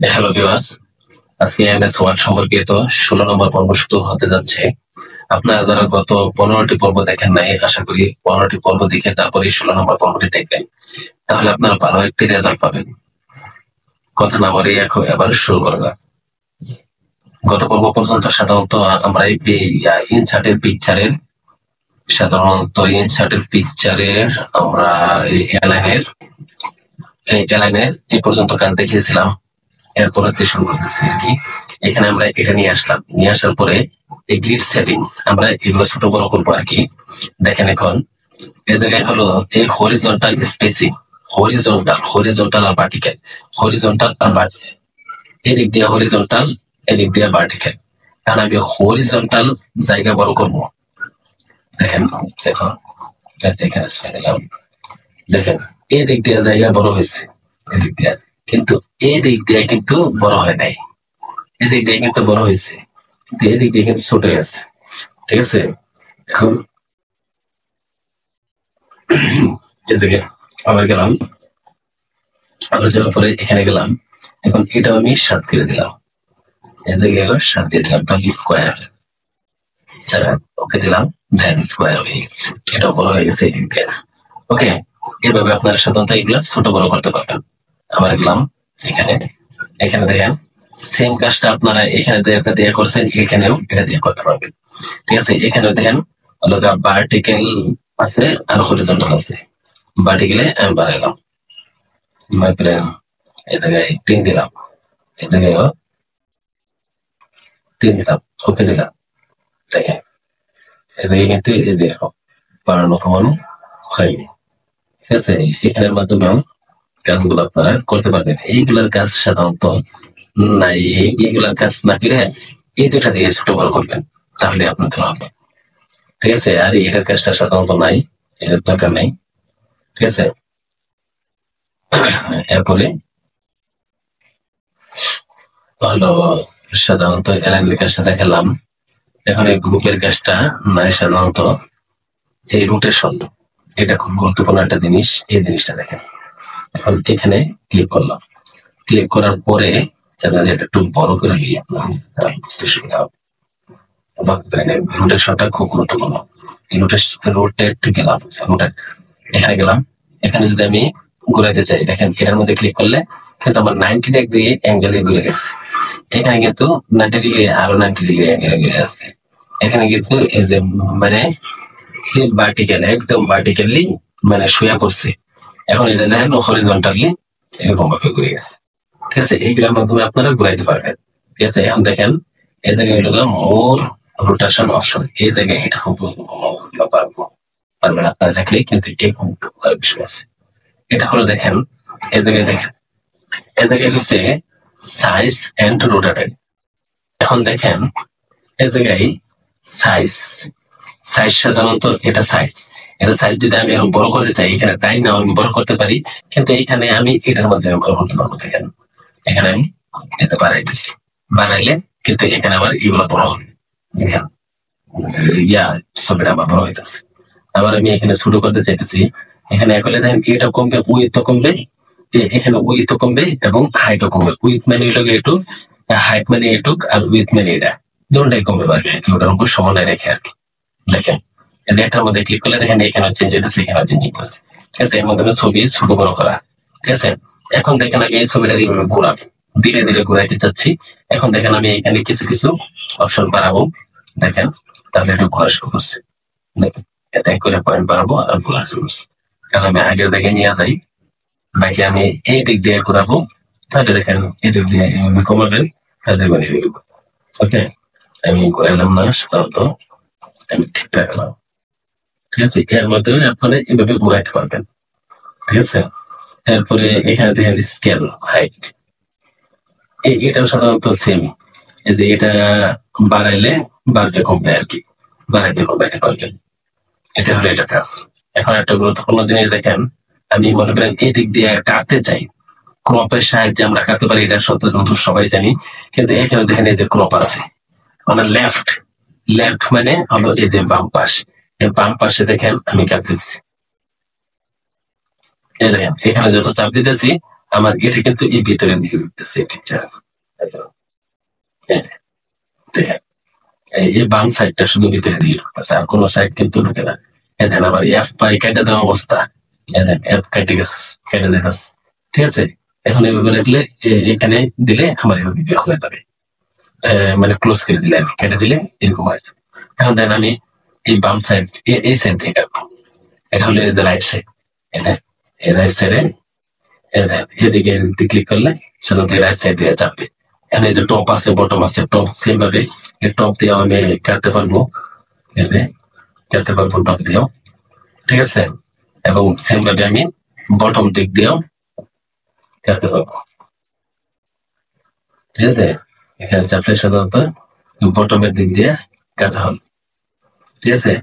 Hello viewers, আজকে MS word সম্পর্কিত 16 নম্বর পর্ব শুরু হতে যাচ্ছে। আপনারা যারা গত 15টি পর্ব দেখেন নাই, আশা করি 15টি পর্ব দেখে তারপরে 16 নম্বর পর্বটি দেখবেন, তাহলে আপনারা ভালো একটি রেজাল্ট পাবেন। কথা না বলে এবার শুরু করা যাক। গত পর্ব পর্যন্ত সাধারণত আমরা ইনসার্টের পিকচারের আমরা এই অ্যালাইনের এই পর্যন্ত কাজ দেখিয়েছিলাম। এরপরে শুরু করতেছি আর কি। এখানে আমরা এটা নিয়ে আসলাম, নিয়ে আসার পরে এই গ্রিড সেটিংস আমরা এগুলো ছোট বড় করবো আর কি। দেখেন এখন এই জায়গায় হলো এই হরিজন্টাল স্পেসিং, হরিজন্টাল আর ভার্টিক্যাল, এদিক দিয়ে হরিজন্টাল, এদিক দিয়ে ভার্টিক্যাল। এখন আমি হরিজন্টাল জায়গা বড় করবো। দেখেন দেখেন এদিক দিয়ে জায়গা বড় হয়েছে, এদিক দিয়ে, কিন্তু এদিক দিয়ে কিন্তু বড় হয় নাই। এদিক দিয়ে কিন্তু বড় হয়েছে, কিন্তু এদিক দিয়ে কিন্তু ছোট হয়েছে। ঠিক আছে, এখন এদিকে আবার গেলাম, আবার যাওয়ার পরে এখানে গেলাম। এখন এটাও আমি 7 করে দিলাম, এদিকে 7 দিয়ে দিলাম, তাহলে স্কোয়ার ওকে দিলাম, দেন স্কোয়ার হয়ে গেছে। এটাও বড় হয়ে গেছে এদিক দিয়ে। ওকে, এভাবে আপনারা সাধারণত এগুলো ছোট বড় করতে পারবেন। আবার গেলাম এখানে, এখানে দেখেন সেম কাজটা আপনারা এখানে দিয়ে করছেন, এখানেও এটা দিয়ে করতে পারবেন। ঠিক আছে, এখানে দেখেন ভার্টিক্যাল আছে আর হরিজন্টাল আছে। ভার্টিক্যালে আমি বাড়াইলাম, এই জায়গায় 3 দিলাম, এই জায়গায় 3 দিলাম, ওকে দিলাম। দেখেন এদিকে কিন্তু এই যে বাড়ানো কমানো হয়নি। ঠিক আছে, এখানের মাধ্যমে কাজগুলো আপনারা করতে পারবেন। এইগুলার কাজ সাধারণত নাই, এইগুলার কাজ না করে এই দুটা দিয়ে ছোট বড় করবেন, তাহলে আপনাদের হবে। ঠিক আছে, আর এটার কাজটা সাধারণত নাই, এটার দরকার নাই। ঠিক আছে, এরপরে হলো সাধারণত অ্যালাইনের কাজটা দেখালাম। এখন এই গ্রুপের কাজটা নাই, সাধারণত এই রোটেশন, এটা খুব গুরুত্বপূর্ণ একটা জিনিস। এই জিনিসটা দেখেন, এখন এখানে ক্লিক করলাম, ক্লিক করার পরে একটু বড় করে নিই, আপনার বুঝতে সুবিধা হবে। রোটেশনটা খুব গুরুত্বপূর্ণ। রোটেট গেলাম, এখানে গেলাম, এখানে যদি আমি ঘুরাইতে চাই, দেখেন এটার মধ্যে ক্লিক করলে কিন্তু আমার 90 ডিগ্রি অ্যাঙ্গেলে ঘুরে গেছে। এখানে কিন্তু 90 ডিগ্রি আরো 90 ডিগ্রি অ্যাঙ্গেলে ঘুরে আসছে। এখানে কিন্তু মানে ভার্টিক্যাল, একদম ভার্টিক্যালি মানে শুয়ে পড়ছে। এখন এটা দেখেন হরিজন্টালি এরকম ভাবে ঘুরে গেছে। ঠিক আছে, এইগুলোর মাধ্যমে আপনারা ঘুরাইতে পারবেন। ঠিক আছে, এখন দেখেন এই জায়গায় হলো মোর রোটেশন অপশন, এই জায়গায় এটা পারবেন আপনারা দেখলে, কিন্তু এরকম বিষয় আছে। এটা হলো দেখেন এই জায়গায়, দেখেন এই জায়গায় হচ্ছে সাইজ এন্ড রোটেটেড। এখন দেখেন এই জায়গায় সাইজ সাধারণত এটা সাইজ যদি আমি এখন বড় করতে চাই, এখানে তাই না আমি বড় করতে পারি, কিন্তু এইখানে আমি এটার মধ্যে বড় করতে পারবো। দেখেন এখানে আমি এটা বাড়াই দিচ্ছি, বাড়াইলে কিন্তু এখানে আবার এগুলো বড় হবে। দেখেন ছবিটা আবার বড় হইতেছে। আবার আমি এখানে ছোট করতে চাইতেছি, এখানে একলে দেখেন এটা কমবে, উইথ তো কমবে, এখানে উইথ তো কমবে এবং হাইটও কমবে। উইথ মানে এটাকে একটু, হাইট মানে এটুক, আর উইথ মানে এটা দুটাই কমবে পারবে, ওটার উপর সমন্বয় রেখে আর কি। দেখেন এটার মধ্যে ক্লিক করলে দেখেন এখানে চেঞ্জ হইতেছে, এখানে চেঞ্জ হইতেছে। ঠিক আছে, এর মাধ্যমে ছবি ছোট বড় করা। ঠিক আছে, এখন দেখেন আমি এই ছবিটা এইভাবে ঘোরাবো, ধীরে ধীরে ঘুরাইতে চাচ্ছি। এখন দেখেন আমি এখানে কিছু কিছু অপশন বাড়াবো। দেখেন তাহলে একটু ঘোরা শুরু করছে। দেখেন এটা করে পয়েন্ট বাড়াবো আর ঘোরা শুরু করছে। এখন আমি আগের দিকে নিয়ে যাই, বাকি আমি এই দিক দিয়ে ঘোরাবো, তাহলে দেখেন এই দিক দিয়ে কমাবেন, তাহলে মানে ওকে আমি ঘোরাইলাম না, সাধারণত আমি ঠিক রাখলাম। ঠিক আছে, এর মাধ্যমে আপনারা এভাবে ঘুরাইতে পারবেন। ঠিক আছে, এরপরে এখানে দেখেন স্কেল হাইট, এটাও সাধারণত সেম, এই যে এটা বাড়াইলে বাড়বে কমবে আর কি, বাড়াইতে কমাইতে পারবেন। এটা হলো এটা কাজ। এখন একটা গুরুত্বপূর্ণ জিনিস দেখেন, আমি মনে করেন এই দিক দিয়ে কাটতে চাই, ক্রপের সাহায্যে আমরা কাটতে পারি, এটা সত্য সবাই জানি। কিন্তু এখানে দেখেন এই যে ক্রপ আছে, মানে লেফট মানে হলো এই যে বাম পাশ, এই বাম পাশে দেখেন আমি কাটতেছি। দেখেন এখানে যত চাপ দিতেছি আমার এটা কিন্তু এই ভিতরে নিয়ে উঠতেছে পিকচার। এই বাম সাইডটা শুধু ভিতরে দিয়ে ঢুকতেছে, আর কোনো সাইড কিন্তু ঢুকে না। এখানে আবার এফ পাই কেটে দেওয়া অবস্থা, এফ কেটে গেছে, কেটে দেখাচ্ছে। ঠিক আছে, এখন এইভাবে রাখলে এখানে দিলে আমার এভাবে বের হয়ে যাবে। মানে ক্লোজ করে দিলে, আমি কেটে দিলে এরকম হয়। এখন দেন আমি এই বাম সাইড, এই সাইড থেকে কাটবো। এটা হলো রাইট সাইড। এই রাইট সাইডে এদিকে ক্লিক করলে সাধারণত রাইট সাইড দিয়ে যাবে। এখানে যে টপ আছে, বটম আছে, টপ সেম ভাবে টপ দিয়ে আমি কাটতে পারবো, কাটতে পারবো টপ দিয়েও। ঠিক আছে, এবং সেম ভাবে আমি বটম দিক দিয়েও কাটতে পারবো। ঠিক আছে, এখানে চাপলে সাধারণত বটমের দিক দিয়ে কাটা হবে। ঠিক আছে,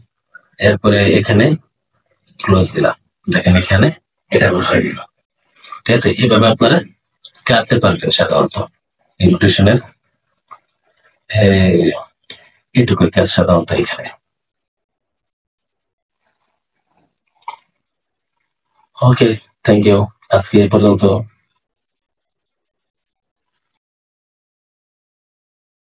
এরপরে এখানে ক্লোজ দিলাম, দেখেন এখানে এটা আমার হয়ে গেল। ঠিক আছে, এইভাবে আপনারা কাটতে পারবেন সাধারণত ইনভিটেশনের এইটুকু কাজ সাধারণত এখানে। ওকে, থ্যাংক ইউ, আজকে এই পর্যন্ত।